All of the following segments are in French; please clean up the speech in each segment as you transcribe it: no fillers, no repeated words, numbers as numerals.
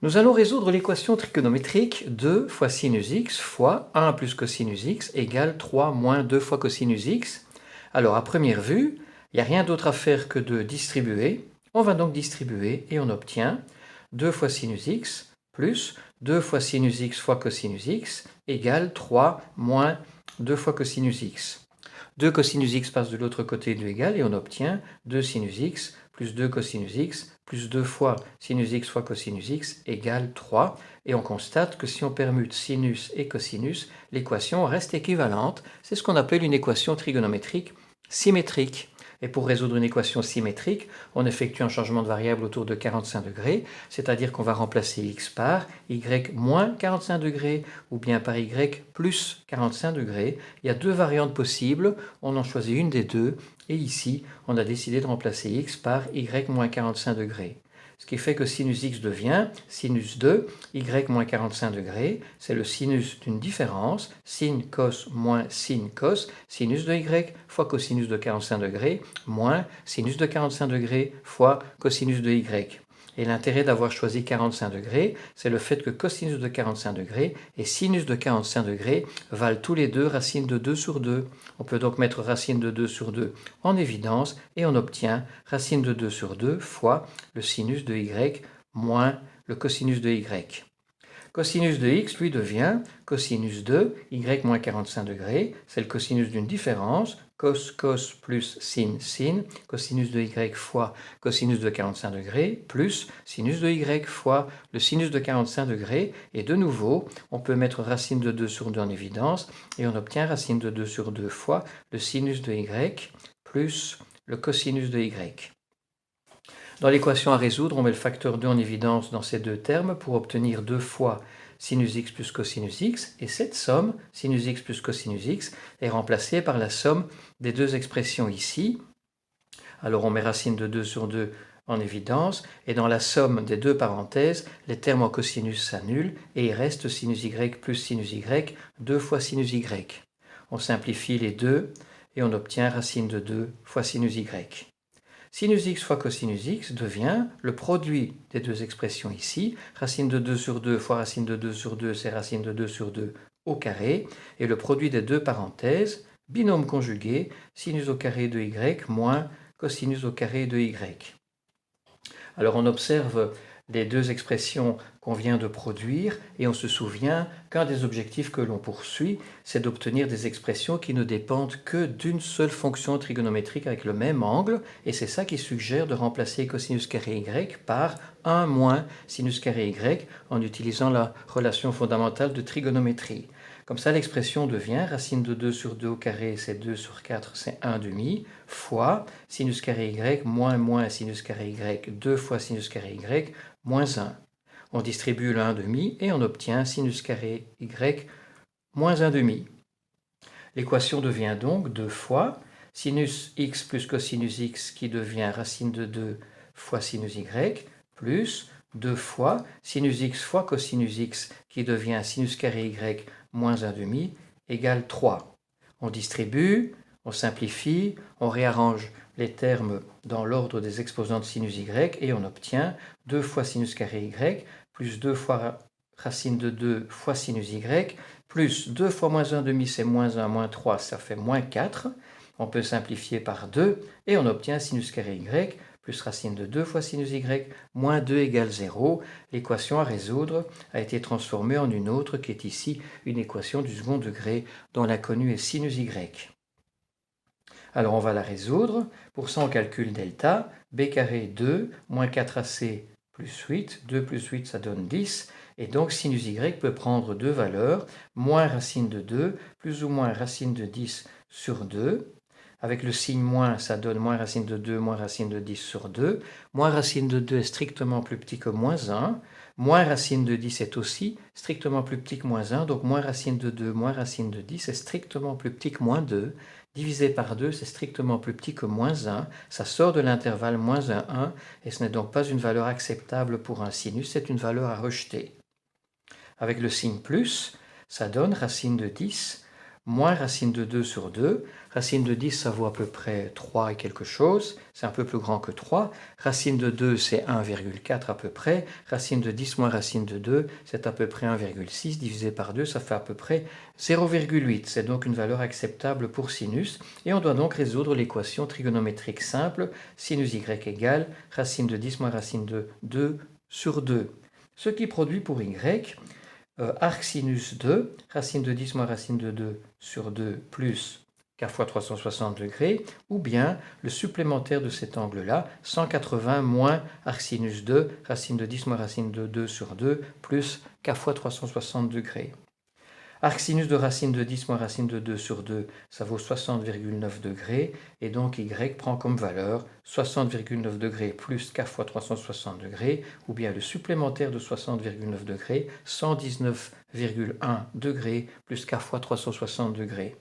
Nous allons résoudre l'équation trigonométrique 2 fois sinus x fois 1 plus cosinus x égale 3 moins 2 fois cosinus x. Alors à première vue, il n'y a rien d'autre à faire que de distribuer. On va donc distribuer et on obtient 2 fois sinus x plus 2 fois sinus x fois cosinus x égale 3 moins 2 fois cosinus x. 2 cosinus x passe de l'autre côté du égal et on obtient 2 sinus x plus 2 cosinus x plus 2 fois sinus x fois cosinus x égale 3. Et on constate que si on permute sinus et cosinus, l'équation reste équivalente. C'est ce qu'on appelle une équation trigonométrique symétrique. Et pour résoudre une équation symétrique, on effectue un changement de variable autour de 45 degrés, c'est-à-dire qu'on va remplacer x par y moins 45 degrés ou bien par y plus 45 degrés. Il y a deux variantes possibles, on en choisit une des deux, et ici, on a décidé de remplacer x par y moins 45 degrés. Ce qui fait que sinus x devient sinus de y moins 45 degrés, c'est le sinus d'une différence, sin cos moins sin cos, sinus de y fois cosinus de 45 degrés, moins sinus de 45 degrés fois cosinus de y. Et l'intérêt d'avoir choisi 45 degrés, c'est le fait que cosinus de 45 degrés et sinus de 45 degrés valent tous les deux racine de 2 sur 2. On peut donc mettre racine de 2 sur 2 en évidence et on obtient racine de 2 sur 2 fois le sinus de y moins le cosinus de y. Cosinus de x, lui, devient cosinus de y moins 45 degrés, c'est le cosinus d'une différence, cos, cos plus sin, sin, cosinus de y fois cosinus de 45 degrés, plus sinus de y fois le sinus de 45 degrés, et de nouveau, on peut mettre racine de 2 sur 2 en évidence, et on obtient racine de 2 sur 2 fois le sinus de y plus le cosinus de y. Dans l'équation à résoudre, on met le facteur 2 en évidence dans ces deux termes pour obtenir 2 fois sinus x plus cosinus x, et cette somme, sinus x plus cosinus x, est remplacée par la somme des deux expressions ici. Alors on met racine de 2 sur 2 en évidence, et dans la somme des deux parenthèses, les termes en cosinus s'annulent, et il reste sinus y plus sinus y, 2 fois sinus y. On simplifie les deux, et on obtient racine de 2 fois sinus y. Sinus x fois cosinus x devient le produit des deux expressions ici. Racine de 2 sur 2 fois racine de 2 sur 2, c'est racine de 2 sur 2 au carré. Et le produit des deux parenthèses, binôme conjugué, sinus au carré de y moins cosinus au carré de y. Alors on observe les deux expressions qu'on vient de produire et on se souvient qu'un des objectifs que l'on poursuit, c'est d'obtenir des expressions qui ne dépendent que d'une seule fonction trigonométrique avec le même angle, et c'est ça qui suggère de remplacer cosinus carré y par 1 moins sinus carré y en utilisant la relation fondamentale de trigonométrie. Comme ça, l'expression devient racine de 2 sur 2 au carré, c'est 2 sur 4, c'est 1 demi, fois sinus carré y moins sinus carré y, 2 fois sinus carré y, moins 1. On distribue le 1 demi et on obtient sinus carré y moins 1 demi. L'équation devient donc 2 fois sinus x plus cosinus x qui devient racine de 2 fois sinus y, plus 2 fois sinus x fois cosinus x qui devient sinus carré y moins 1 demi égale 3. On distribue, on simplifie, on réarrange les termes dans l'ordre des exposants de sinus y et on obtient 2 fois sinus carré y plus 2 fois racine de 2 fois sinus y plus 2 fois moins 1 demi, c'est moins 1, moins 3, ça fait moins 4. On peut simplifier par 2 et on obtient sinus carré y plus racine de 2 fois sinus y, moins 2 égale 0. L'équation à résoudre a été transformée en une autre qui est ici une équation du second degré dont l'inconnu est sinus y. Alors on va la résoudre. Pour ça on calcule delta, b carré 2 moins 4ac plus 8, 2 plus 8 ça donne 10, et donc sinus y peut prendre deux valeurs, moins racine de 2 plus ou moins racine de 10 sur 2. Avec le signe moins, ça donne moins racine de 2, moins racine de 10 sur 2. Moins racine de 2 est strictement plus petit que moins 1. Moins racine de 10 est aussi strictement plus petit que moins 1. Donc moins racine de 2, moins racine de 10 est strictement plus petit que moins 2. Divisé par 2, c'est strictement plus petit que moins 1. Ça sort de l'intervalle moins 1, 1. Et ce n'est donc pas une valeur acceptable pour un sinus, c'est une valeur à rejeter. Avec le signe plus, ça donne racine de 10 moins racine de 2 sur 2. Racine de 10, ça vaut à peu près 3 et quelque chose. C'est un peu plus grand que 3. Racine de 2, c'est 1,4 à peu près. Racine de 10 moins racine de 2, c'est à peu près 1,6. Divisé par 2, ça fait à peu près 0,8. C'est donc une valeur acceptable pour sinus. Et on doit donc résoudre l'équation trigonométrique simple. Sinus y égale racine de 10 moins racine de 2 sur 2. Ce qui produit pour y arc sinus 2, racine de 10 moins racine de 2 sur 2 plus k fois 360 degrés, ou bien le supplémentaire de cet angle-là, 180 moins arc sinus 2, racine de 10 moins racine de 2 sur 2 plus k fois 360 degrés. Arc sinus de racine de 10 moins racine de 2 sur 2, ça vaut 60,9 degrés, et donc y prend comme valeur 60,9 degrés plus k fois 360 degrés, ou bien le supplémentaire de 60,9 degrés, 119,1 degrés plus k fois 360 degrés.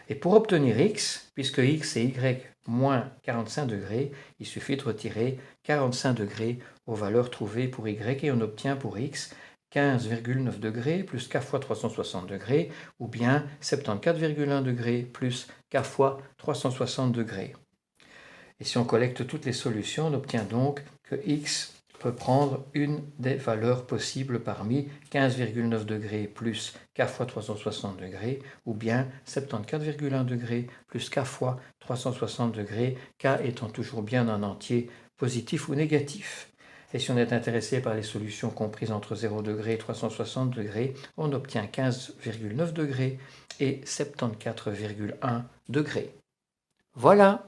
Et pour obtenir x, puisque x et y moins 45 degrés, il suffit de retirer 45 degrés aux valeurs trouvées pour y, et on obtient pour x 15,9 degrés plus k fois 360 degrés, ou bien 74,1 degrés plus k fois 360 degrés. Et si on collecte toutes les solutions, on obtient donc que x peut prendre une des valeurs possibles parmi 15,9 degrés plus k fois 360 degrés, ou bien 74,1 degrés plus k fois 360 degrés, k étant toujours bien un entier positif ou négatif. Et si on est intéressé par les solutions comprises entre 0 degré et 360 degrés, on obtient 15,9 degrés et 74,1 degrés. Voilà!